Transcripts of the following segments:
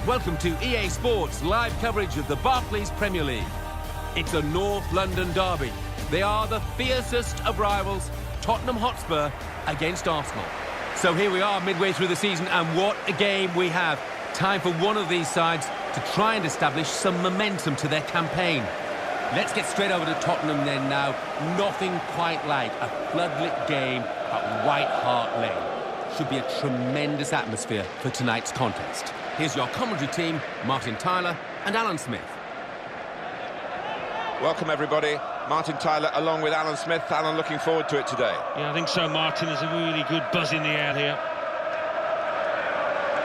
Welcome to EA Sports live coverage of the Barclays Premier League. It's a North London derby. They are the fiercest of rivals, Tottenham Hotspur against Arsenal. So here we are midway through the season, and what a game we have. Time for one of these sides to try and establish some momentum to their campaign. Let's get straight over to Tottenham then now. Nothing quite like a floodlit game at White Hart Lane. Should be a tremendous atmosphere for tonight's contest. Here's your commentary team, Martin Tyler and Alan Smith. Welcome everybody, Martin Tyler along with Alan Smith. Alan, looking forward to it today. Yeah, I think so, Martin. There's a really good buzz in the air here.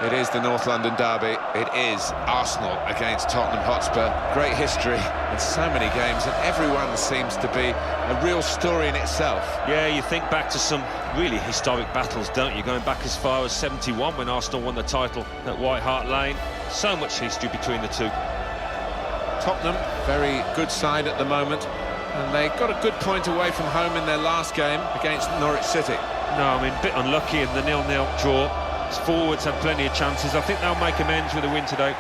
It is the North London derby. It is Arsenal against Tottenham Hotspur. Great history and so many games, and everyone seems to be a real story in itself. Yeah, you think back to some really historic battles, don't you? Going back as far as '71 when Arsenal won the title at White Hart Lane. So much history between the two. Tottenham, very good side at the moment, and they got a good point away from home in their last game against Norwich City. No, I mean, a bit unlucky in the 0-0 draw. His forwards had plenty of chances. I think they'll make amends with a win today.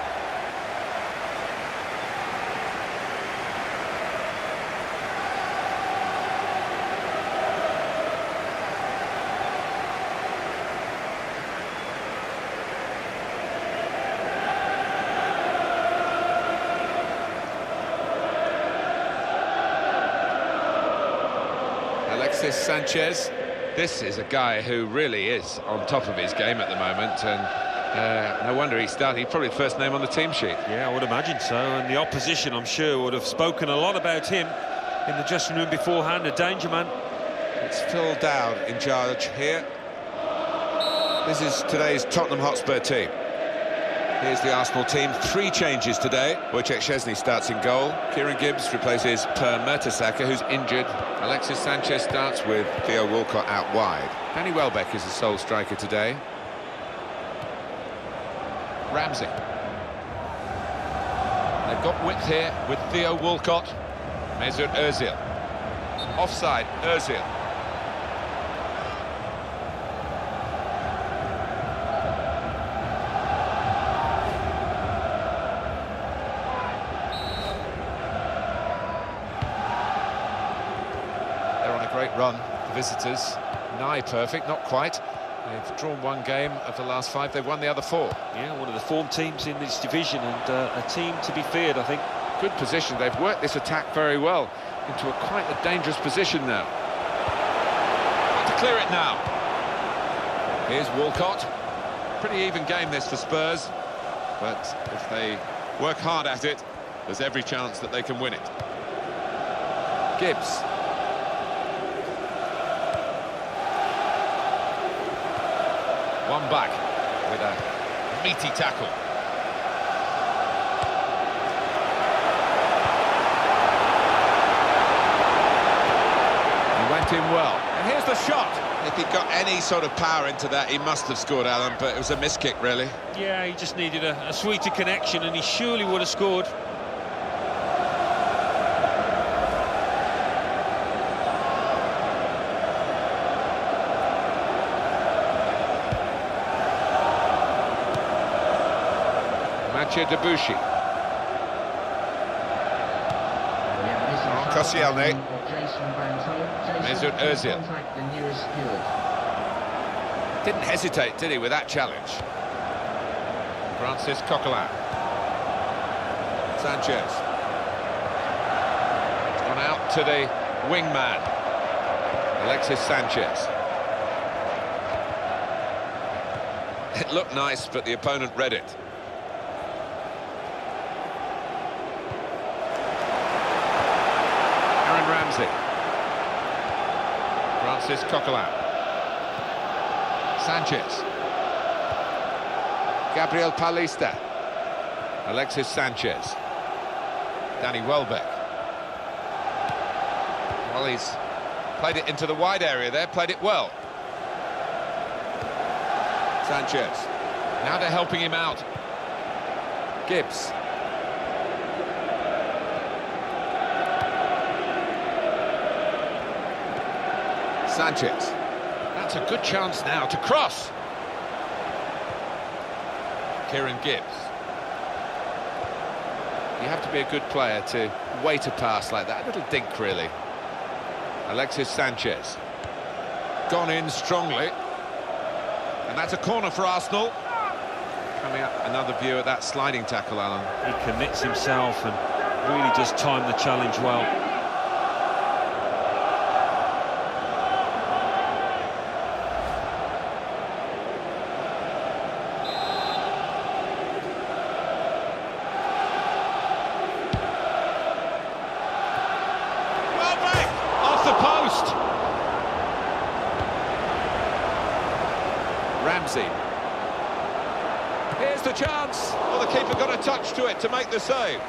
Alexis Sanchez. This is a guy who really is on top of his game at the moment, and no wonder he started. He's probably the first name on the team sheet. Yeah, I would imagine so, and the opposition, I'm sure, would have spoken a lot about him in the dressing room beforehand. A danger man. It's Phil Dowd in charge here. This is today's Tottenham Hotspur team. Here's the Arsenal team. 3 changes today. Wojciech Szczesny starts in goal. Kieran Gibbs replaces Per Mertesacker, who's injured. Alexis Sanchez starts with Theo Walcott out wide. Danny Welbeck is the sole striker today. Ramsey. They've got width here with Theo Walcott. Mesut Ozil. Offside, Ozil. Great run, the visitors. Nigh perfect, not quite. They've drawn 1 game of the last 5. They've won the other 4. Yeah, one of the form teams in this division, and a team to be feared, I think. Good position. They've worked this attack very well into quite a dangerous position now. Got to clear it now. Here's Walcott. Pretty even game this for Spurs, but if they work hard at it, there's every chance that they can win it. Gibbs. One back with a meaty tackle. He went in well. And here's the shot. If he got any sort of power into that, he must have scored, Alan, but it was a miss kick, really. Yeah, he just needed a sweeter connection, and he surely would have scored. Debuchy. Koscielny. Mesut Ozil. Didn't hesitate, did he, with that challenge? Francis Coquelin. Sanchez. It's gone out to the wingman. Alexis Sanchez. It looked nice, but the opponent read it. Aaron Ramsey. Francis Coquelin. Sanchez. Gabriel Paulista. Alexis Sanchez. Danny Welbeck. Well, he's played it into the wide area there, played it well. Sanchez. Now they're helping him out. Gibbs. Sanchez. That's a good chance now to cross. Kieran Gibbs. You have to be a good player to wait a pass like that. A little dink, really. Alexis Sanchez. Gone in strongly. And that's a corner for Arsenal. Coming up, another view at that sliding tackle, Alan. He commits himself and really does time the challenge well. Welbeck! Off the post! Ramsey. Here's the chance. Well, the keeper got a touch to it to make the save.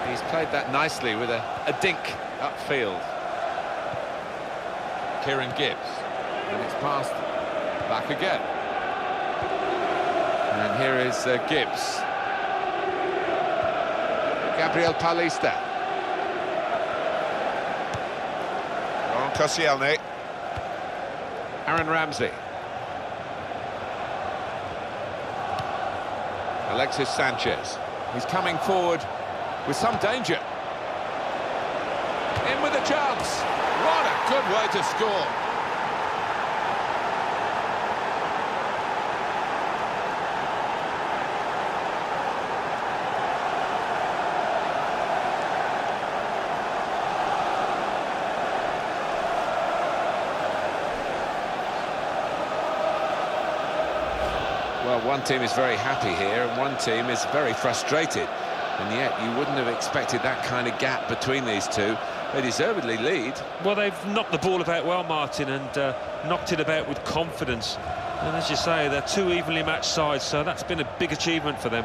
He's played that nicely with a dink upfield. Kieran Gibbs. And it's passed back again. And here is Gibbs. Gabriel Paulista. On Koscielny. Aaron Ramsey. Alexis Sanchez. He's coming forward with some danger. In with a chance. What a good way to score. Well, one team is very happy here and one team is very frustrated. And yet you wouldn't have expected that kind of gap between these two. They deservedly lead. Well, they've knocked the ball about well, Martin, and knocked it about with confidence. And as you say, they're two evenly matched sides, so that's been a big achievement for them.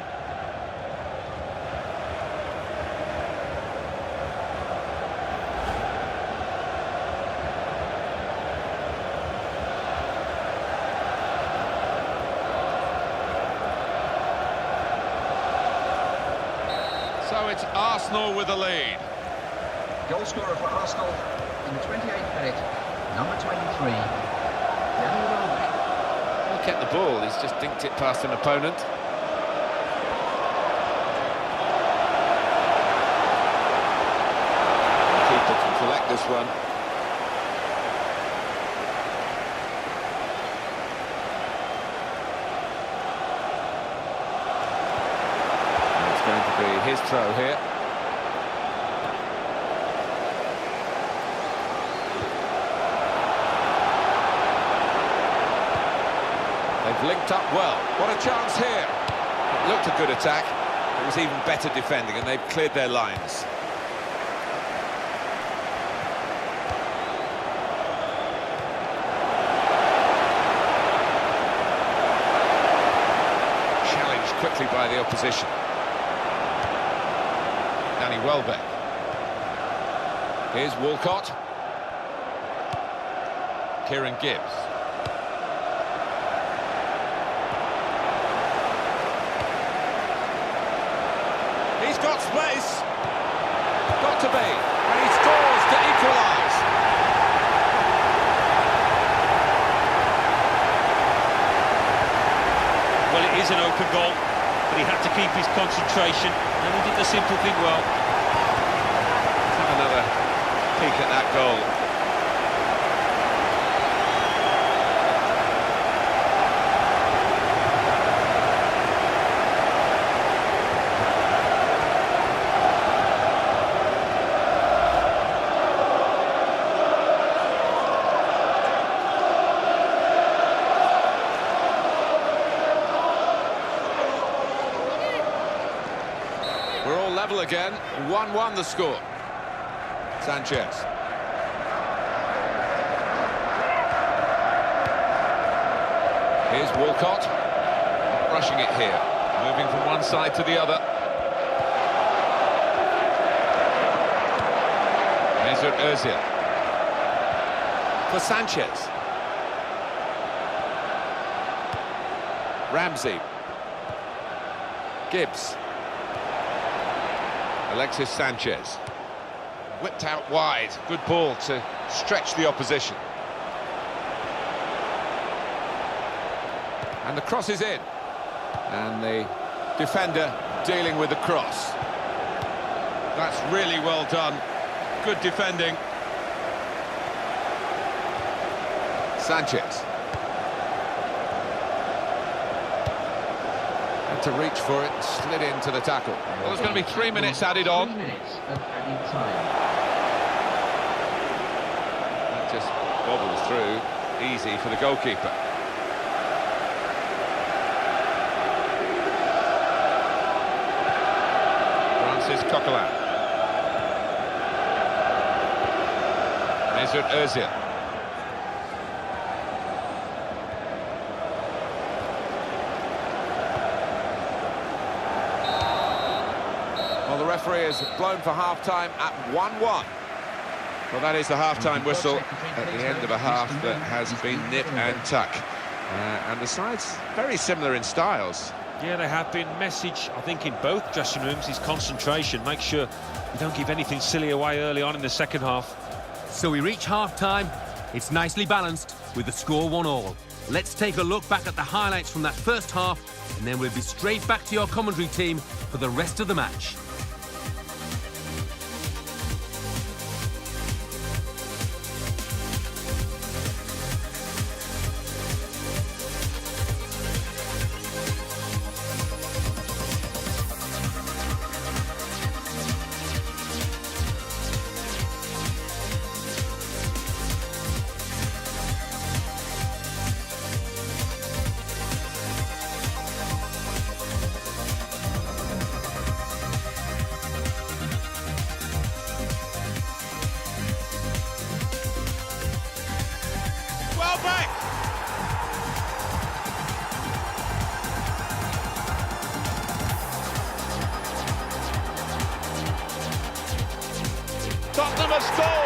So it's Arsenal with the lead. Goal scorer for Arsenal in the 28th minute, number 23, Danny Welbeck. He kept the ball, he's just dinked it past an opponent. The keeper can collect this one. It's going to be his throw here. They've linked up well. What a chance here. It looked a good attack. It was even better defending, and they've cleared their lines. Challenged quickly by the opposition. Danny Welbeck. Here's Walcott. Kieran Gibbs. He's got space. Got to be. And he scores to equalise. Well, it is an open goal, but he had to keep his concentration, and he did the simple thing well. Let's have another peek at that goal. level again. 1-1 the score. Sanchez. Here's Walcott. Not rushing it here. Moving from one side to the other. Mesut Ozil. For Sanchez. Ramsey. Gibbs. Alexis Sanchez. Whipped out wide. Good ball to stretch the opposition. And the cross is in. And the defender dealing with the cross. That's really well done. Good defending. Sanchez. Had to reach for it, slid into the tackle. Well, there's going to be 3 minutes added on. 3 minutes of added time. That just bobbles through, easy for the goalkeeper. Francis Coquelin. Mesut Ozil. Well, the referee has blown for half-time at 1-1. Well, that is the half-time whistle at the end of a half that has been nip and tuck. And the sides very similar in styles. Yeah, they have been. Message, I think, in both dressing rooms is concentration. Make sure you don't give anything silly away early on in the second half. So we reach half-time. It's nicely balanced with the score 1-1. Let's take a look back at the highlights from that first half, and then we'll be straight back to your commentary team for the rest of the match. Tottenham have scored!